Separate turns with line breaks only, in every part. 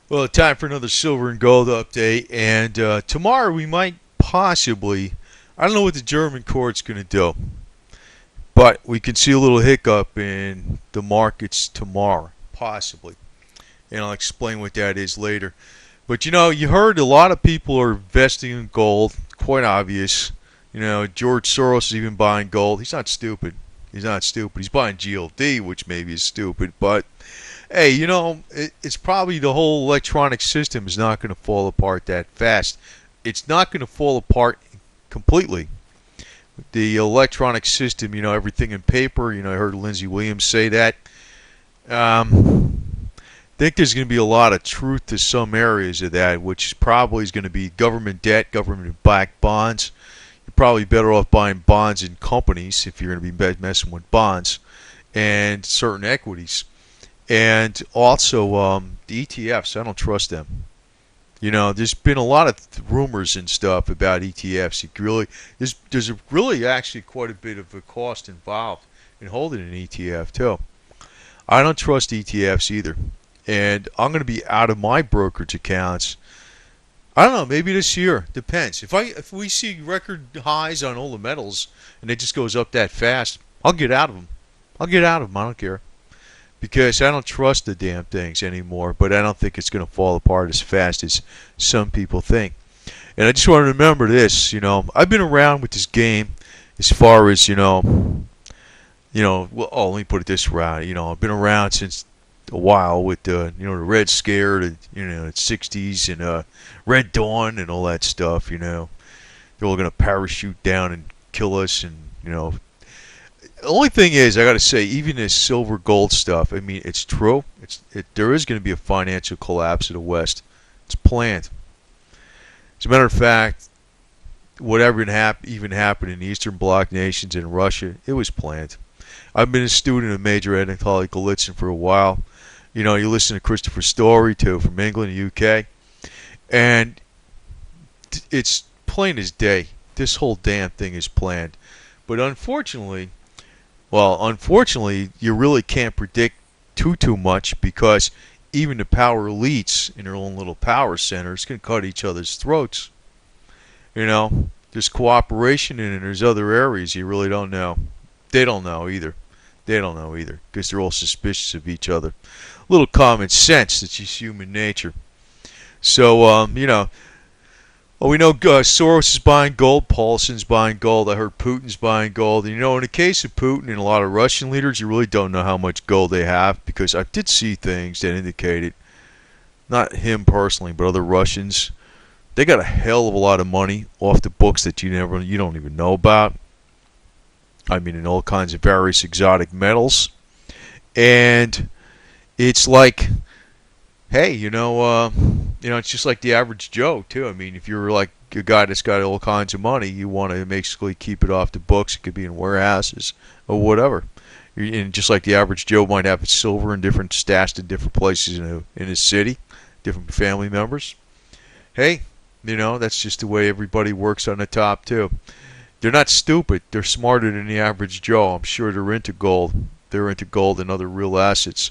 Well, time for another silver and gold update, and tomorrow we might possibly, I don't know what the German court's going to do, but we can see a little hiccup in the markets tomorrow, possibly. And I'll explain what that is later. But you heard a lot of people are investing in gold, quite obvious. George Soros is even buying gold. He's not stupid. He's not stupid. He's buying GLD, which maybe is stupid, but hey, it's probably the whole electronic system is not going to fall apart that fast. It's not going to fall apart completely. The electronic system, everything in paper. I heard Lindsey Williams say that. I think there's going to be a lot of truth to some areas of that, which probably is going to be government debt, government-backed bonds. You're probably better off buying bonds in companies if you're going to be messing with bonds and certain equities. And also the ETFs, I don't trust them. There's been a lot of rumors and stuff about ETFs. There's really actually quite a bit of a cost involved in holding an ETF too. I don't trust ETFs either, and I'm going to be out of my brokerage accounts. I don't know, maybe this year. Depends. If we see record highs on all the metals and it just goes up that fast, I'll get out of them. I'll get out of them. I don't care because I don't trust the damn things anymore, but I don't think it's going to fall apart as fast as some people think. And I just want to remember this, I've been around with this game as far as, well, oh, let me put it this way, I've been around since a while with, the Red Scare, the 60s and Red Dawn and all that stuff, They're all going to parachute down and kill us and, the only thing is, I got to say, even this silver gold stuff. I mean, it's true. There is going to be a financial collapse of the West. It's planned. As a matter of fact, whatever even happened in the Eastern Bloc nations and Russia, it was planned. I've been a student of Major Anatoly Golitsyn for a while. You listen to Christopher Story too from England, UK, and it's plain as day. This whole damn thing is planned. But unfortunately, you really can't predict too much because even the power elites in their own little power centers can cut each other's throats. There's cooperation and there's other areas you really don't know. They don't know either. They don't know either because they're all suspicious of each other. A little common sense, that's just human nature. So, well, we know Soros is buying gold, Paulson's buying gold, I heard Putin's buying gold. And in the case of Putin and a lot of Russian leaders, you really don't know how much gold they have because I did see things that indicated, not him personally, but other Russians, they got a hell of a lot of money off the books that you don't even know about. I mean, in all kinds of various exotic metals. And it's like, hey, it's just like the average Joe too. I mean, if you're like a guy that's got all kinds of money, you want to basically keep it off the books. It could be in warehouses or whatever. And just like the average Joe might have silver in different stashed in different places in his city, different family members. Hey, that's just the way everybody works on the top too. They're not stupid. They're smarter than the average Joe. I'm sure they're into gold. They're into gold and other real assets.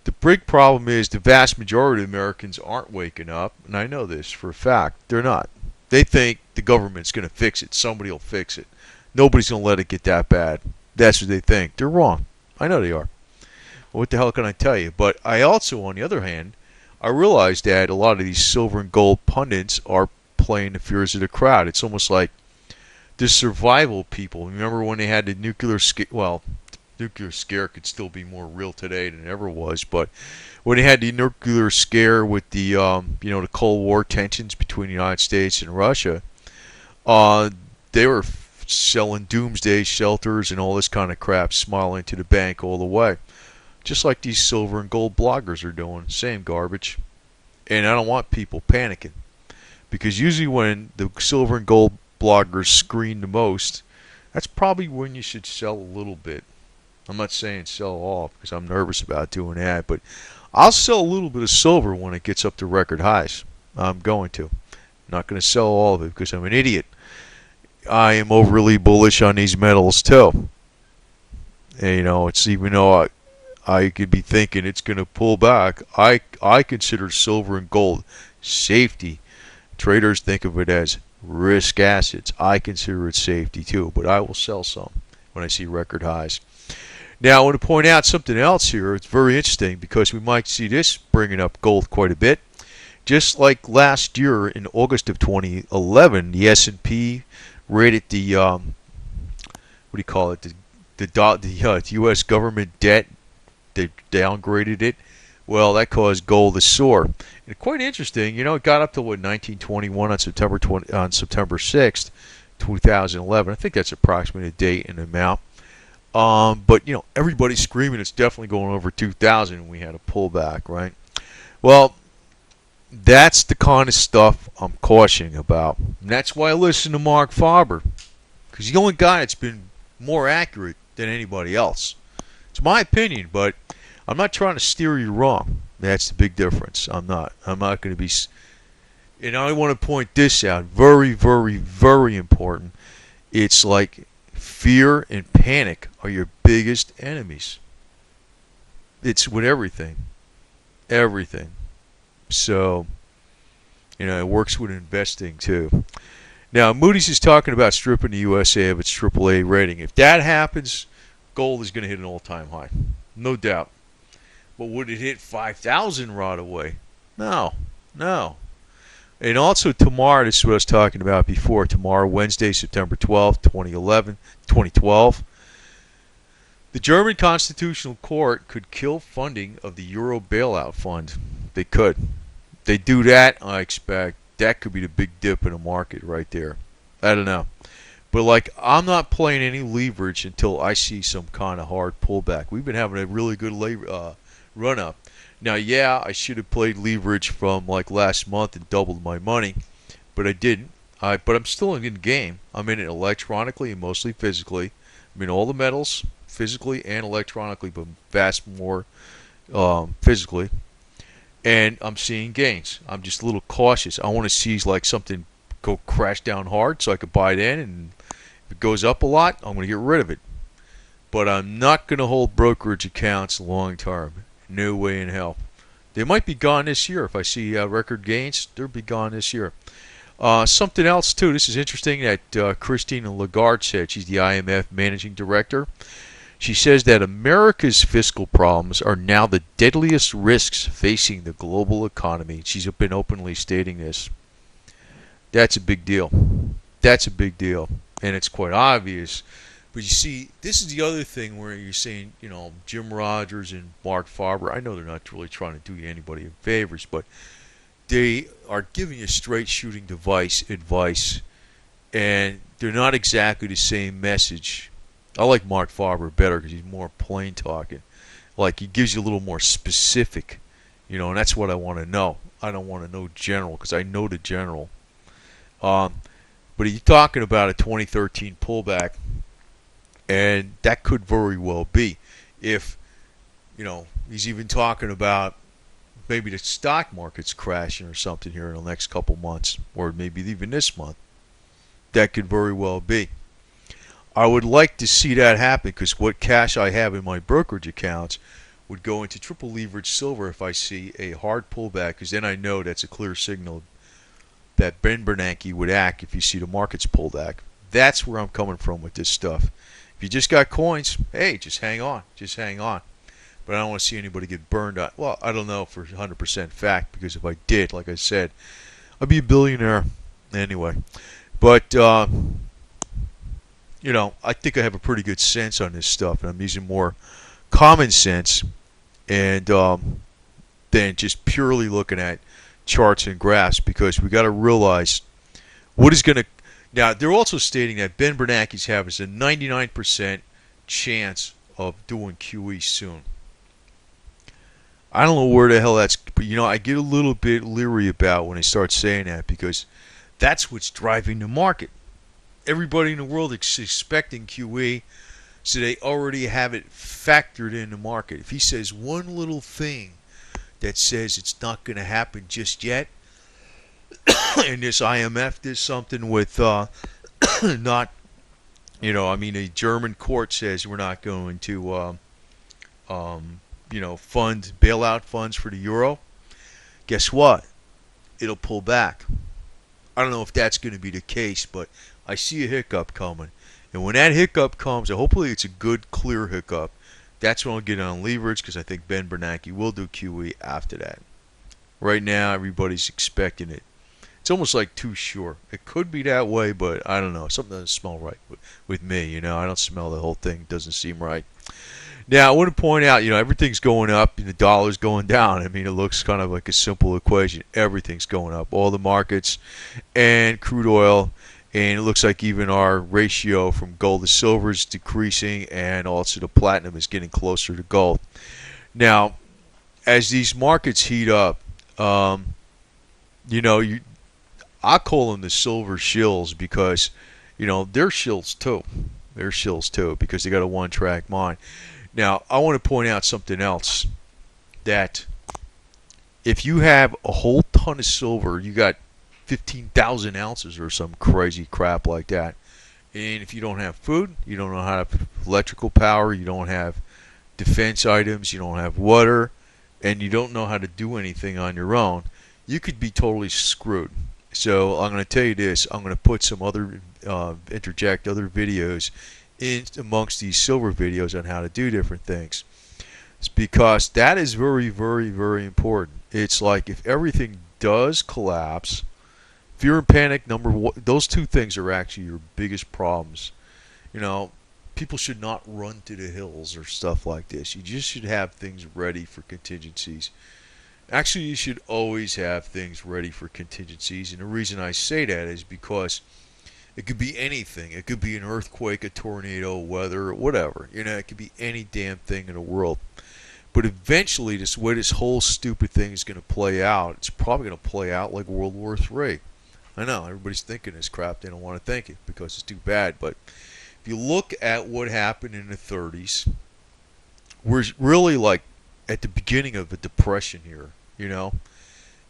The big problem is the vast majority of Americans aren't waking up, and I know this for a fact. They're not. They think the government's going to fix it. Somebody will fix it. Nobody's going to let it get that bad. That's what they think. They're wrong. I know they are. Well, what the hell can I tell you? But I also, on the other hand, I realize that a lot of these silver and gold pundits are playing the fears of the crowd. It's almost like the survival people. Remember when they had the nuclear scare? Well, nuclear scare could still be more real today than it ever was, but when they had the nuclear scare with the the Cold War tensions between the United States and Russia, they were selling doomsday shelters and all this kind of crap, smiling to the bank all the way, just like these silver and gold bloggers are doing. Same garbage. And I don't want people panicking because usually when the silver and gold bloggers screen the most, that's probably when you should sell a little bit. I'm not saying sell all because I'm nervous about doing that, but I'll sell a little bit of silver when it gets up to record highs. I'm going to. I'm not going to sell all of it because I'm an idiot. I am overly bullish on these metals too. And, it's even though I could be thinking it's going to pull back. I consider silver and gold safety. Traders think of it as risk assets. I consider it safety too, but I will sell some when I see record highs. Now, I want to point out something else here. It's very interesting because we might see this bringing up gold quite a bit. Just like last year in August of 2011, the S&P rated the what do you call it? The U.S. government debt. They downgraded it. Well, that caused gold to soar. And quite interesting, it got up to what 1921 on September 6th, 2011. I think that's approximately a date and amount. But everybody's screaming it's definitely going over 2,000, and we had a pullback, right? Well, that's the kind of stuff I'm cautioning about. And that's why I listen to Mark Faber, because he's the only guy that's been more accurate than anybody else. It's my opinion, but I'm not trying to steer you wrong. That's the big difference. I'm not going to be. And I want to point this out. Very, very, very important. It's like fear and panic are your biggest enemies. It's with everything. Everything. So, it works with investing too. Now, Moody's is talking about stripping the USA of its AAA rating. If that happens, gold is going to hit an all-time high. No doubt. But would it hit 5,000 right away? No. And also tomorrow, this is what I was talking about before. Tomorrow, Wednesday, September 12th, 2012, the German Constitutional Court could kill funding of the Euro bailout fund. They could. They do that, I expect. That could be the big dip in the market right there. I don't know. But, I'm not playing any leverage until I see some kind of hard pullback. We've been having a really good run-up. Now, yeah, I should have played leverage from, last month and doubled my money. But I didn't. But I'm still in the game. I'm in it electronically and mostly physically. I'm in all the metals, physically and electronically, but vast more physically. And I'm seeing gains. I'm just a little cautious. I want to see something go crash down hard so I could buy it in. And if it goes up a lot, I'm going to get rid of it. But I'm not going to hold brokerage accounts long term. No way in hell. They might be gone this year. If I see record gains, they'll be gone this year. Something else, too. This is interesting that Christine Lagarde said. She's the IMF managing director. She says that America's fiscal problems are now the deadliest risks facing the global economy. She's been openly stating this. That's a big deal. That's a big deal. And it's quite obvious. But you see, this is the other thing where you're saying, Jim Rogers and Mark Faber, I know they're not really trying to do anybody favors, but they are giving you straight shooting advice, and they're not exactly the same message. I like Mark Faber better because he's more plain talking. He gives you a little more specific, and that's what I want to know. I don't want to know general because I know the general. But he's talking about a 2013 pullback, and that could very well be. If, he's even talking about maybe the stock market's crashing or something here in the next couple months, or maybe even this month. That could very well be. I would like to see that happen because what cash I have in my brokerage accounts would go into triple leverage silver if I see a hard pullback, because then I know that's a clear signal that Ben Bernanke would act if you see the markets pull back. That's where I'm coming from with this stuff. If you just got coins, hey, just hang on. Just hang on. But I don't want to see anybody get burned out. Well, I don't know for 100% fact, because if I did, like I said, I'd be a billionaire anyway. But, I think I have a pretty good sense on this stuff, and I'm using more common sense and than just purely looking at charts and graphs, because we got to realize what is going to. Now, they're also stating that Ben Bernanke's having a 99% chance of doing QE soon. I don't know where the hell that's, but I get a little bit leery about when they start saying that, because that's what's driving the market. Everybody in the world is expecting QE, so they already have it factored in the market. If he says one little thing that says it's not going to happen just yet, and this IMF did something with not, a German court says we're not going to fund bailout funds for the euro, guess what? It'll pull back. I don't know if that's going to be the case, but I see a hiccup coming. And when that hiccup comes, and hopefully it's a good, clear hiccup, that's when I'll get on leverage because I think Ben Bernanke will do QE after that. Right now, everybody's expecting it. It's almost like too sure. It could be that way, but I don't know. Something doesn't smell right with me. I don't smell the whole thing. It doesn't seem right. Now, I want to point out, everything's going up and the dollar's going down. I mean, it looks kind of like a simple equation. Everything's going up. All the markets and crude oil. And it looks like even our ratio from gold to silver is decreasing. And also the platinum is getting closer to gold. Now, as these markets heat up, I call them the silver shills because, they're shills too. They're shills too because they got a one-track mind. Now, I want to point out something else, that if you have a whole ton of silver, you got 15,000 ounces or some crazy crap like that, and if you don't have food, you don't know how to have electrical power, you don't have defense items, you don't have water, and you don't know how to do anything on your own, you could be totally screwed. So I'm going to tell you this, I'm going to put some other, interject other videos in amongst these silver videos on how to do different things. It's because that is very, very, very important. It's like if everything does collapse, fear and panic, number one, those two things are actually your biggest problems. People should not run to the hills or stuff like this. You just should have things ready for contingencies. Actually, you should always have things ready for contingencies. And the reason I say that is because it could be anything. It could be an earthquake, a tornado, weather, whatever. It could be any damn thing in the world. But eventually, this way this whole stupid thing is going to play out, it's probably going to play out like World War III. I know, everybody's thinking this crap. They don't want to think it because it's too bad. But if you look at what happened in the 30s, we're really like at the beginning of a depression here,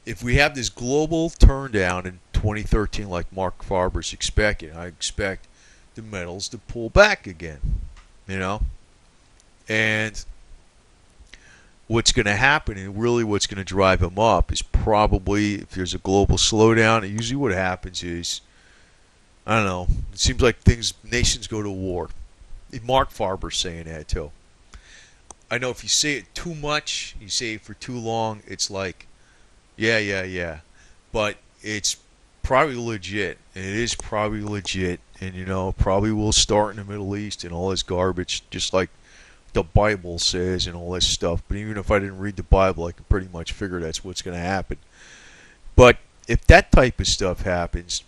If we have this global turn down in 2013 like Mark Farber's expecting, I expect the metals to pull back again, And what's going to happen, and really what's going to drive them up, is probably if there's a global slowdown, usually what happens is, I don't know, it seems like nations go to war. Mark Farber's saying that too. I know if you say it too much, you say it for too long, it's like, yeah. But it's probably legit. And it is probably legit. And, probably will start in the Middle East and all this garbage, just like the Bible says and all this stuff. But even if I didn't read the Bible, I could pretty much figure that's what's going to happen. But if that type of stuff happens,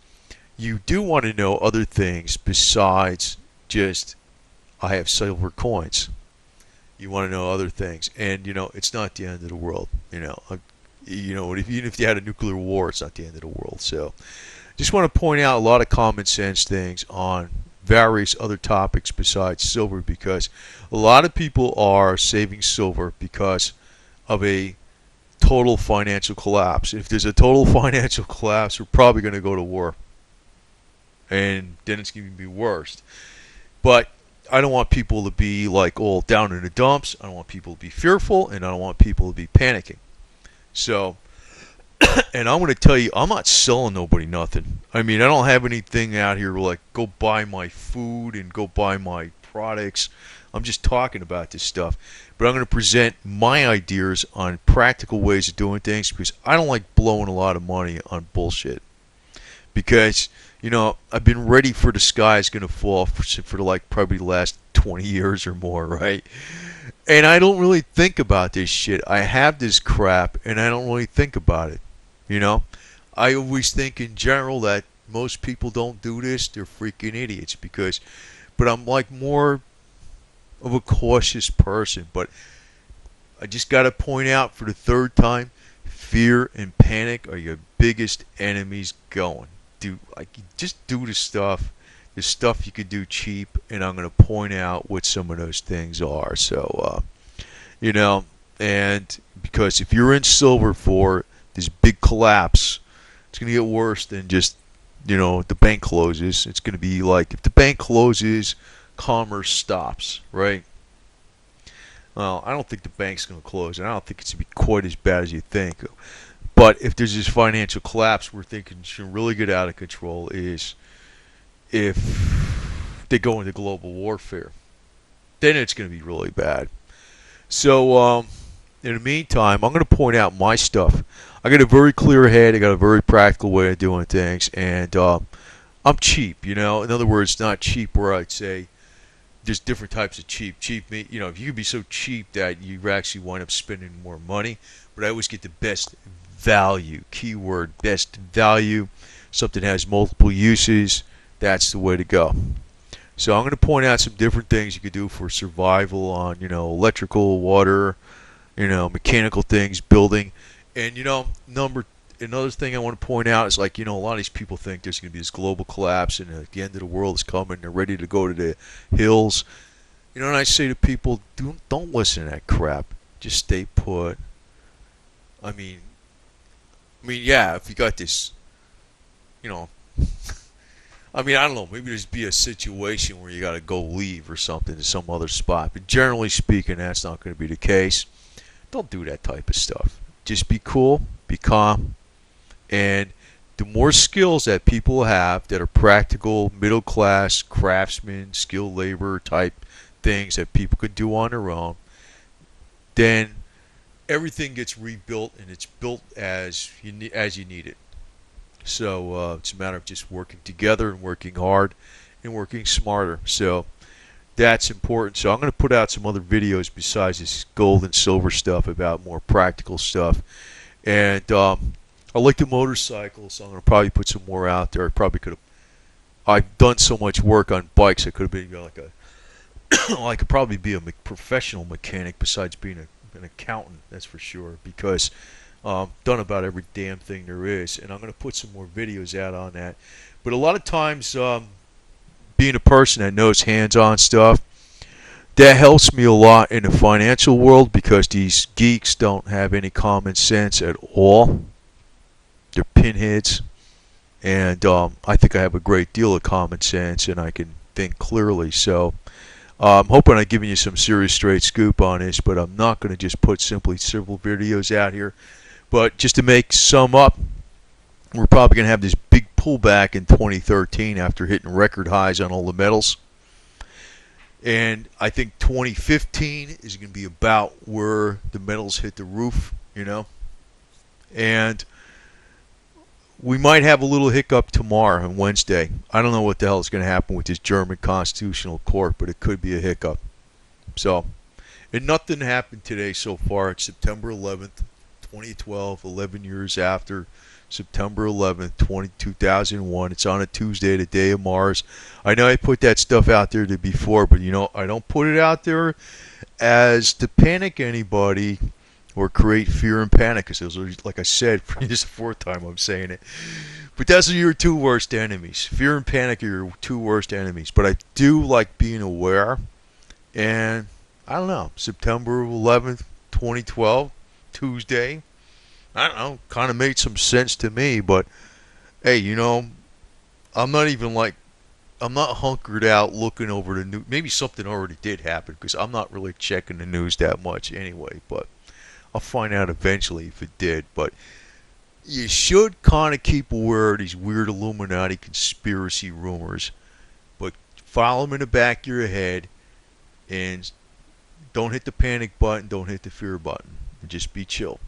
you do want to know other things besides just, I have silver coins. You want to know other things. And, it's not the end of the world. Even if you had a nuclear war, it's not the end of the world. So just want to point out a lot of common sense things on various other topics besides silver, because a lot of people are saving silver because of a total financial collapse. If there's a total financial collapse, we're probably going to go to war. And then it's going to be worse. But I don't want people to be like all down in the dumps. I don't want people to be fearful, and I don't want people to be panicking. So, and I'm going to tell you, I'm not selling nobody nothing. I mean, I don't have anything out here like go buy my food and go buy my products. I'm just talking about this stuff. But I'm going to present my ideas on practical ways of doing things, because I don't like blowing a lot of money on bullshit. Because, I've been ready for the sky is going to fall for like probably the last 20 years or more, right? And I don't really think about this shit. I have this crap, and I don't really think about it. I always think in general that most people don't do this. They're freaking idiots. But I'm like more of a cautious person. But I just got to point out for the third time, fear and panic are your biggest enemies going. Just do the stuff you could do cheap, and I'm going to point out what some of those things are. So, and because if you're in silver for this big collapse, it's going to get worse than just, the bank closes. It's going to be like if the bank closes, commerce stops, right? Well, I don't think the bank's going to close, and I don't think it's going to be quite as bad as you think. But if there's this financial collapse, we're thinking should really get out of control is if they go into global warfare. Then it's going to be really bad. So, in the meantime, I'm going to point out my stuff. I got a very clear head. I got a very practical way of doing things, and I'm cheap. You know, in other words, not cheap where I'd say there's different types of cheap. Cheap, you know, if you could be so cheap that you actually wind up spending more money, but I always get the best value. Keyword: best value. Something has multiple uses. That's the way to go. So I'm going to point out some different things you could do for survival on, electrical, water, mechanical things, building. And, another thing I want to point out is like, a lot of these people think there's going to be this global collapse and the end of the world is coming. They're ready to go to the hills. And I say to people, don't listen to that crap. Just stay put. I mean, yeah, if you got this, you know, I don't know. Maybe there's be a situation where you got to go leave or something to some other spot. But generally speaking, that's not going to be the case. Don't do that type of stuff. Just be cool, be calm, and the more skills that people have that are practical, middle class, craftsmen, skilled labor type things that people can do on their own, then everything gets rebuilt and it's built as you need it. So it's a matter of just working together and working hard and working smarter. So that's important. So I'm going to put out some other videos besides this gold and silver stuff about more practical stuff. And I like the motorcycles, so I'm going to probably put some more out there. I probably could have. I've done so much work on bikes. I could have been like a. I could probably be a professional mechanic besides being an accountant. That's for sure, because done about every damn thing there is, and I'm going to put some more videos out on that. But a lot of times, being a person that knows hands-on stuff, that helps me a lot in the financial world because these geeks don't have any common sense at all. They're pinheads, and I think I have a great deal of common sense, and I can think clearly. So I'm hoping I'm giving you some serious straight scoop on this, but I'm not going to just put simply civil videos out here. But just to make sum up, we're probably going to have this big pullback in 2013 after hitting record highs on all the metals. And I think 2015 is going to be about where the metals hit the roof, And we might have a little hiccup tomorrow on Wednesday. I don't know what the hell is going to happen with this German Constitutional Court, but it could be a hiccup. So, and nothing happened today so far. It's September 11th. 2012, 11 years after September 11th, 2001. It's on a Tuesday, the day of Mars. I know I put that stuff out there before, but I don't put it out there as to panic anybody or create fear and panic, because those are, like I said, this is the fourth time I'm saying it. But those are your two worst enemies. Fear and panic are your two worst enemies. But I do like being aware, and I don't know, September 11th, 2012, Tuesday, I don't know, kind of made some sense to me. But hey, I'm not hunkered out looking over the news. Maybe something already did happen because I'm not really checking the news that much anyway, but I'll find out eventually if it did. But you should kind of keep aware of these weird Illuminati conspiracy rumors, but file them in the back of your head and don't hit the panic button, don't hit the fear button. Just be chill.